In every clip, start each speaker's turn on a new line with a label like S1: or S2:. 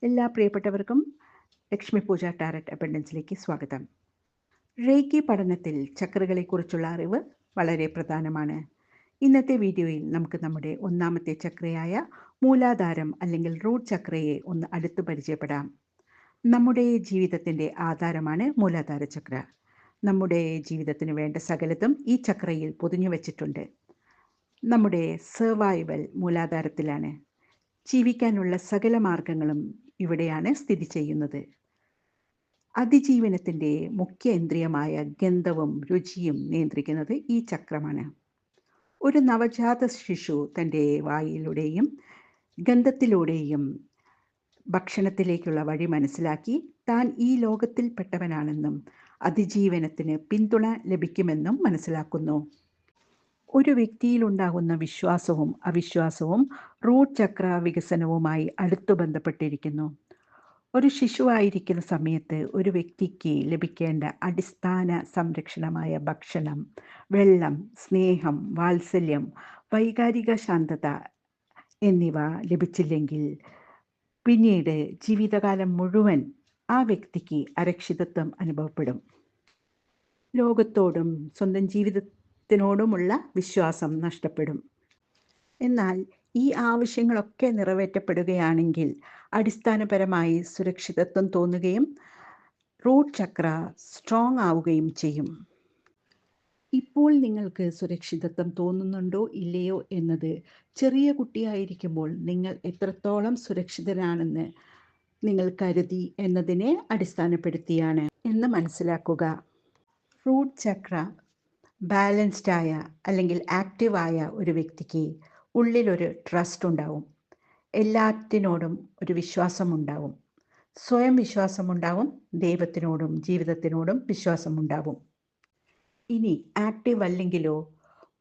S1: എല്ലാ പ്രിയപ്പെട്ടവർക്കും ലക്ഷ്മി പൂജ ടാരറ്റ് അബണ്ടൻസിലേക്ക് സ്വാഗതം. റേക്കി പഠനത്തിൽ ചക്രകളെക്കുറിച്ചുള്ള അറിവ് വളരെ പ്രധാനമാണ്. ഇന്നത്തെ വീഡിയോയിൽ നമുക്ക് നമ്മുടെ ഒന്നാമത്തെ ചക്രയായ മൂലാധാരം അല്ലെങ്കിൽ റൂട്ട് ചക്രയെ ഒന്ന് അടുത്ത് പരിചയപ്പെടാം. നമ്മുടെ ജീവിതത്തിൻ്റെ ആധാരമാണ് മൂലാധാര ചക്ര. നമ്മുടെ ജീവിതത്തിന് വേണ്ട സകലതും ഈ ചക്രയിൽ പൊതിഞ്ഞു വച്ചിട്ടുണ്ട്. നമ്മുടെ സർവൈവൽ മൂലാധാരത്തിലാണ്. ജീവിക്കാനുള്ള സകല മാർഗങ്ങളും ഇവിടെയാണ് സ്ഥിതി ചെയ്യുന്നത്. അതിജീവനത്തിൻ്റെ മുഖ്യ ഇന്ദ്രിയമായ ഗന്ധവും രുചിയും നിയന്ത്രിക്കുന്നത് ഈ ചക്രമാണ്. ഒരു നവജാത ശിശു തൻ്റെ വായിലൂടെയും ഗന്ധത്തിലൂടെയും ഭക്ഷണത്തിലേക്കുള്ള വഴി മനസ്സിലാക്കി താൻ ഈ ലോകത്തിൽപ്പെട്ടവനാണെന്നും അതിജീവനത്തിന് പിന്തുണ ലഭിക്കുമെന്നും മനസ്സിലാക്കുന്നു. ഒരു വ്യക്തിയിലുണ്ടാകുന്ന വിശ്വാസവും അവിശ്വാസവും റൂട്ട് ചക്ര വികസനവുമായി അടുത്തു ബന്ധപ്പെട്ടിരിക്കുന്നു. ഒരു ശിശുവായിരിക്കുന്ന സമയത്ത് ഒരു വ്യക്തിക്ക് ലഭിക്കേണ്ട അടിസ്ഥാന സംരക്ഷണമായ ഭക്ഷണം, വെള്ളം, സ്നേഹം, വാത്സല്യം, വൈകാരിക ശാന്തത എന്നിവ ലഭിച്ചില്ലെങ്കിൽ പിന്നീട് ജീവിതകാലം മുഴുവൻ ആ വ്യക്തിക്ക് അരക്ഷിതത്വം അനുഭവപ്പെടും. ലോകത്തോടും സ്വന്തം ജീവിതത്തിനോടുമുള്ള വിശ്വാസം നഷ്ടപ്പെടും. എന്നാൽ ഈ ആവശ്യങ്ങളൊക്കെ നിറവേറ്റപ്പെടുകയാണെങ്കിൽ അടിസ്ഥാനപരമായി സുരക്ഷിതത്വം തോന്നുകയും റൂട്ട് ചക്ര സ്ട്രോങ് ആവുകയും ചെയ്യും. ഇപ്പോൾ നിങ്ങൾക്ക് സുരക്ഷിതത്വം തോന്നുന്നുണ്ടോ ഇല്ലയോ എന്നത് ചെറിയ കുട്ടിയായിരിക്കുമ്പോൾ നിങ്ങൾ എത്രത്തോളം സുരക്ഷിതരാണെന്ന് നിങ്ങൾ കരുതി എന്നതിനെ അടിസ്ഥാനപ്പെടുത്തിയാണ് എന്ന് മനസ്സിലാക്കുക. റൂട്ട് ചക്ര ബാലൻസ്ഡായ അല്ലെങ്കിൽ ആക്റ്റീവായ ഒരു വ്യക്തിക്ക് ഉള്ളിലൊരു ട്രസ്റ്റ് ഉണ്ടാവും. എല്ലാറ്റിനോടും ഒരു വിശ്വാസമുണ്ടാവും. സ്വയം വിശ്വാസമുണ്ടാവും. ദൈവത്തിനോടും ജീവിതത്തിനോടും വിശ്വാസമുണ്ടാവും. ഇനി ആക്റ്റീവ് അല്ലെങ്കിലോ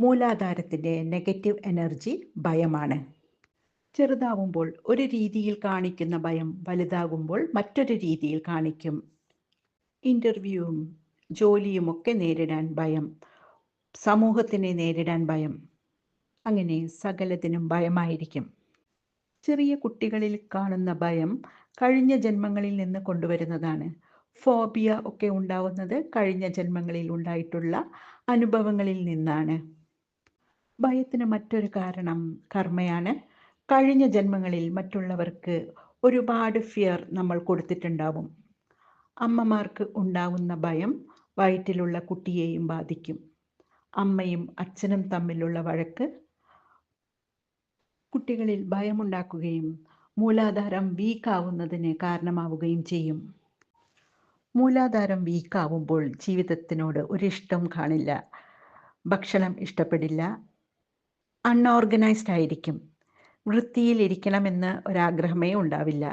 S1: മൂലാധാരത്തിൻ്റെ നെഗറ്റീവ് എനർജി ഭയമാണ്. ചെറുതാവുമ്പോൾ ഒരു രീതിയിൽ കാണിക്കുന്ന ഭയം വലുതാകുമ്പോൾ മറ്റൊരു രീതിയിൽ കാണിക്കും. ഇൻ്റർവ്യൂവും ജോലിയുമൊക്കെ നേരിടാൻ ഭയം, സമൂഹത്തിനെ നേരിടാൻ ഭയം, അങ്ങനെ സകലത്തിനും ഭയമായിരിക്കും. ചെറിയ കുട്ടികളിൽ കാണുന്ന ഭയം കഴിഞ്ഞ ജന്മങ്ങളിൽ നിന്ന് കൊണ്ടുവരുന്നതാണ്. ഫോബിയ ഒക്കെ ഉണ്ടാവുന്നത് കഴിഞ്ഞ ജന്മങ്ങളിൽ ഉണ്ടായിട്ടുള്ള അനുഭവങ്ങളിൽ നിന്നാണ്. ഭയത്തിന് മറ്റൊരു കാരണം കർമ്മയാണ്. കഴിഞ്ഞ ജന്മങ്ങളിൽ മറ്റുള്ളവർക്ക് ഒരുപാട് ഫിയർ നമ്മൾ കൊടുത്തിട്ടുണ്ടാവും. അമ്മമാർക്ക് ഉണ്ടാവുന്ന ഭയം വയറ്റിലുള്ള കുട്ടിയെയും ബാധിക്കും. അമ്മയും അച്ഛനും തമ്മിലുള്ള വഴക്ക് കുട്ടികളിൽ ഭയമുണ്ടാക്കുകയും മൂലാധാരം വീക്കാവുന്നതിന് കാരണമാവുകയും ചെയ്യും. മൂലാധാരം വീക്കാവുമ്പോൾ ജീവിതത്തിനോട് ഒരിഷ്ടം കാണില്ല, ഭക്ഷണം ഇഷ്ടപ്പെടില്ല, അൺഓർഗനൈസ്ഡ് ആയിരിക്കും, വൃത്തിയിലിരിക്കണമെന്ന് ഒരാഗ്രഹമേ ഉണ്ടാവില്ല,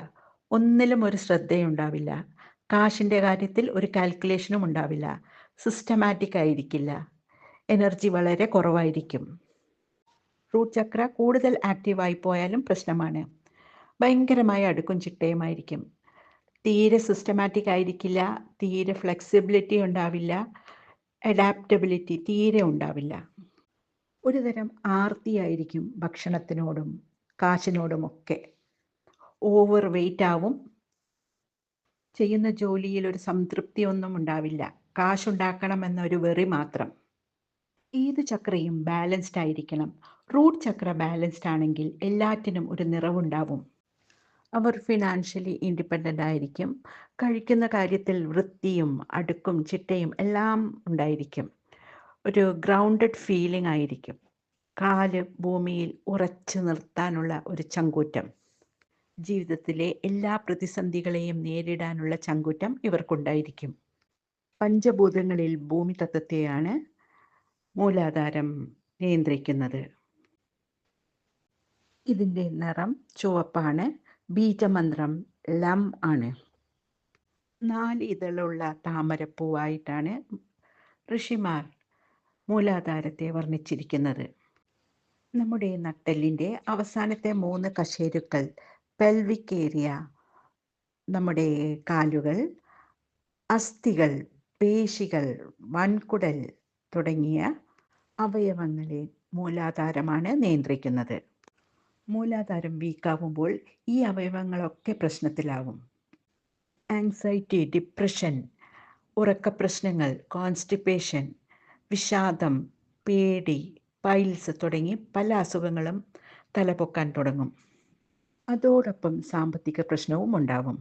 S1: ഒന്നിലും ഒരു ശ്രദ്ധയുണ്ടാവില്ല, കാശിൻ്റെ കാര്യത്തിൽ ഒരു കാൽക്കുലേഷനും ഉണ്ടാവില്ല, സിസ്റ്റമാറ്റിക് ആയിരിക്കില്ല, എനർജി വളരെ കുറവായിരിക്കും. റൂട്ട് ചക്ര കൂടുതൽ ആക്റ്റീവായി പോയാലും പ്രശ്നമാണ്. ഭയങ്കരമായ അടുക്കും ചിട്ടയുമായിരിക്കും. തീരെ സിസ്റ്റമാറ്റിക് ആയിരിക്കില്ല, തീരെ ഫ്ലെക്സിബിലിറ്റി ഉണ്ടാവില്ല, അഡാപ്റ്റബിലിറ്റി തീരെ ഉണ്ടാവില്ല. ഒരുതരം ആർത്തിയായിരിക്കും ഭക്ഷണത്തിനോടും കാശിനോടുമൊക്കെ. ഓവർ വെയിറ്റ് ആവും. ചെയ്യുന്ന ജോലിയിൽ ഒരു സംതൃപ്തിയൊന്നും ഉണ്ടാവില്ല. കാശുണ്ടാക്കണമെന്നൊരു വെറി മാത്രം. ഏത് ചക്രയും ബാലൻസ്ഡ് ആയിരിക്കണം. റൂട്ട് ചക്ര ബാലൻസ്ഡ് ആണെങ്കിൽ എല്ലാറ്റിനും ഒരു നിറവുണ്ടാവും. അവർ ഫിനാൻഷ്യലി ഇൻഡിപെൻഡൻ്റ് ആയിരിക്കും. കഴിക്കുന്ന കാര്യത്തിൽ വൃത്തിയും അടുക്കും ചിട്ടയും എല്ലാം ഉണ്ടായിരിക്കും. ഒരു ഗ്രൗണ്ടഡ് ഫീലിംഗ് ആയിരിക്കും. കാല് ഭൂമിയിൽ ഉറച്ചു നിർത്താനുള്ള ഒരു ചങ്കൂറ്റം. ജീവിതത്തിലെ എല്ലാ പ്രതിസന്ധികളെയും നേരിടാനുള്ള ചങ്കൂറ്റം ഇവർക്കുണ്ടായിരിക്കും. പഞ്ചഭൂതങ്ങളിൽ ഭൂമി തത്വത്തെയാണ് മൂലാധാരം നിയന്ത്രിക്കുന്നത്. ഇതിൻ്റെ നിറം ചുവപ്പാണ്. ബീജമന്ത്രം ലം ആണ്. 4 ഇതളുള്ള താമരപ്പൂവായിട്ടാണ് ഋഷിമാർ മൂലാധാരത്തെ വർണ്ണിച്ചിരിക്കുന്നത്. നമ്മുടെ നട്ടെല്ലിൻ്റെ അവസാനത്തെ 3 കശേരുക്കൾ, പെൽവിക് ഏരിയ, നമ്മുടെ കാലുകൾ, അസ്ഥികൾ, പേശികൾ, വൻകുടൽ തുടങ്ങിയ അവയവങ്ങളെ മൂലാധാരമാണ് നിയന്ത്രിക്കുന്നത്. മൂലാധാരം വീക്കാവുമ്പോൾ ഈ അവയവങ്ങളൊക്കെ പ്രശ്നത്തിലാവും. ആങ്സൈറ്റി, ഡിപ്രഷൻ, ഉറക്കപ്രശ്നങ്ങൾ, കോൺസ്റ്റിപ്പേഷൻ, വിഷാദം, പേടി, പൈൽസ് തുടങ്ങി പല അസുഖങ്ങളും തലപൊക്കാൻ തുടങ്ങും. അതോടൊപ്പം സാമ്പത്തിക പ്രശ്നവും ഉണ്ടാവും.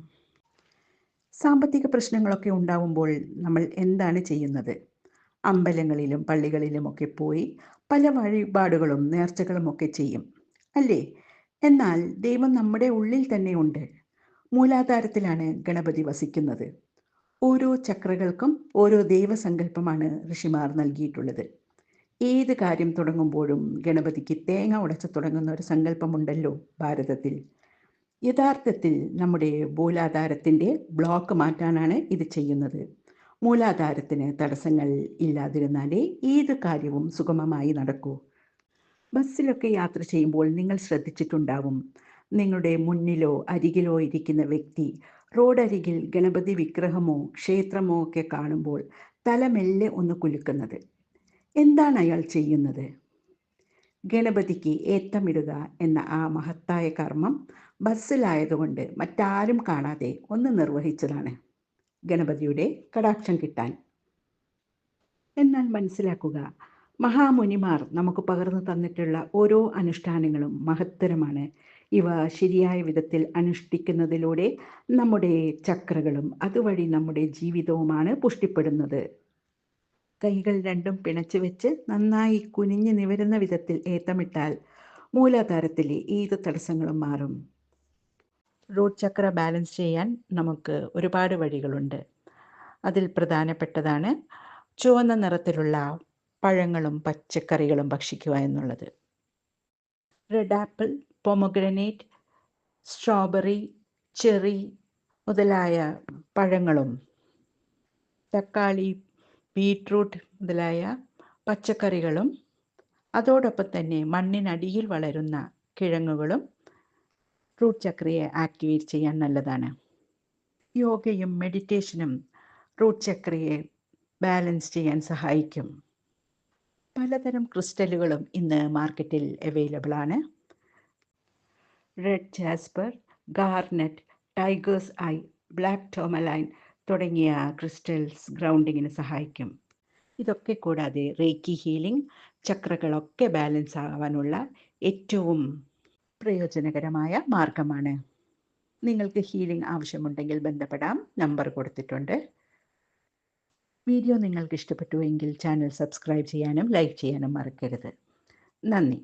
S1: സാമ്പത്തിക പ്രശ്നങ്ങളൊക്കെ ഉണ്ടാവുമ്പോൾ നമ്മൾ എന്താണ് ചെയ്യുന്നത്? അമ്പലങ്ങളിലും പള്ളികളിലുമൊക്കെ പോയി പല വഴിപാടുകളും നേർച്ചകളുമൊക്കെ ചെയ്യും, അല്ലേ? എന്നാൽ ദൈവം നമ്മുടെ ഉള്ളിൽ തന്നെ ഉണ്ട്. മൂലാധാരത്തിലാണ് ഗണപതി വസിക്കുന്നത്. ഓരോ ചക്രകൾക്കും ഓരോ ദൈവസങ്കല്പമാണ് ഋഷിമാർ നൽകിയിട്ടുള്ളത്. ഏത് കാര്യം തുടങ്ങുമ്പോഴും ഗണപതിക്ക് തേങ്ങ ഉടച്ചു തുടങ്ങുന്ന ഒരു സങ്കല്പമുണ്ടല്ലോ ഭാരതത്തിൽ. യഥാർത്ഥത്തിൽ നമ്മുടെ മൂലാധാരത്തിൻ്റെ ബ്ലോക്ക് മാറ്റാനാണ് ഇത് ചെയ്യുന്നത്. മൂലാധാരത്തിന് തടസ്സങ്ങൾ ഇല്ലാതിരുന്നാലേ ഏത് കാര്യവും സുഗമമായി നടക്കൂ. ബസ്സിലൊക്കെ യാത്ര ചെയ്യുമ്പോൾ നിങ്ങൾ ശ്രദ്ധിച്ചിട്ടുണ്ടാവും, നിങ്ങളുടെ മുന്നിലോ അരികിലോ ഇരിക്കുന്ന വ്യക്തി റോഡരികിൽ ഗണപതി വിഗ്രഹമോ ക്ഷേത്രമോ ഒക്കെ കാണുമ്പോൾ തല മെല്ലെ ഒന്ന് കുലുക്കുന്നത്. എന്താണ് അയാൾ ചെയ്യുന്നത്? ഗണപതിക്ക് ഏത്തമിടുക എന്ന ആ മഹത്തായ കർമ്മം ബസ്സിലായതുകൊണ്ട് മറ്റാരും കാണാതെ ഒന്ന് നിർവഹിച്ചതാണ്, ഗണപതിയുടെ കടാക്ഷം കിട്ടാൻ. എന്നാൽ മനസ്സിലാക്കുക, മഹാമുനിമാർ നമുക്ക് പകർന്നു തന്നിട്ടുള്ള ഓരോ അനുഷ്ഠാനങ്ങളും മഹത്തരമാണ്. ഇവ ശരിയായ വിധത്തിൽ അനുഷ്ഠിക്കുന്നതിലൂടെ നമ്മുടെ ചക്രകളും അതുവഴി നമ്മുടെ ജീവിതവുമാണ് പുഷ്ടിപ്പെടുന്നത്. കൈകൾ രണ്ടും പിണച്ചു വെച്ച് നന്നായി കുനിഞ്ഞു നിവരുന്ന വിധത്തിൽ ഏത്തമിട്ടാൽ മൂലാധാരത്തിലെ ഏത് തടസ്സങ്ങളും മാറും. റൂട്ട് ചക്ര ബാലൻസ് ചെയ്യാൻ നമുക്ക് ഒരുപാട് വഴികളുണ്ട്. അതിൽ പ്രധാനപ്പെട്ടതാണ് ചുവന്ന നിറത്തിലുള്ള പഴങ്ങളും പച്ചക്കറികളും ഭക്ഷിക്കുക എന്നുള്ളത്. Red apple, pomegranate, strawberry, cherry മുതലായ പഴങ്ങളും തക്കാളി, ബീട്രൂട്ട് മുതലായ പച്ചക്കറികളും അതോടൊപ്പം തന്നെ മണ്ണിനടിയിൽ വളരുന്ന കിഴങ്ങുകളും റൂട്ട് ചക്രയെ ആക്ടിവേറ്റ് ചെയ്യാൻ നല്ലതാണ്. യോഗയും മെഡിറ്റേഷനും റൂട്ട് ചക്രയെ ബാലൻസ് ചെയ്യാൻ സഹായിക്കും. പലതരം ക്രിസ്റ്റലുകളും ഇന്ന് മാർക്കറ്റിൽ അവൈലബിൾ ആണ്. Red jasper, garnet, tiger's eye, black tourmaline തുടങ്ങിയ ക്രിസ്റ്റൽസ് ഗ്രൗണ്ടിങ്ങിന് സഹായിക്കും. ഇതൊക്കെ കൂടാതെ റേക്കി ഹീലിംഗ് ചക്രകളൊക്കെ ബാലൻസ് ആവാനുള്ള ഏറ്റവും പ്രയോജനകരമായ മാർഗമാണ്. നിങ്ങൾക്ക് ഹീലിംഗ് ആവശ്യമുണ്ടെങ്കിൽ ബന്ധപ്പെടാം, നമ്പർ കൊടുത്തിട്ടുണ്ട്. വീഡിയോ നിങ്ങൾക്ക് ഇഷ്ടപ്പെട്ടുവെങ്കിൽ ചാനൽ സബ്സ്ക്രൈബ് ചെയ്യാനും ലൈക്ക് ചെയ്യാനും മറക്കരുത്. നന്ദി.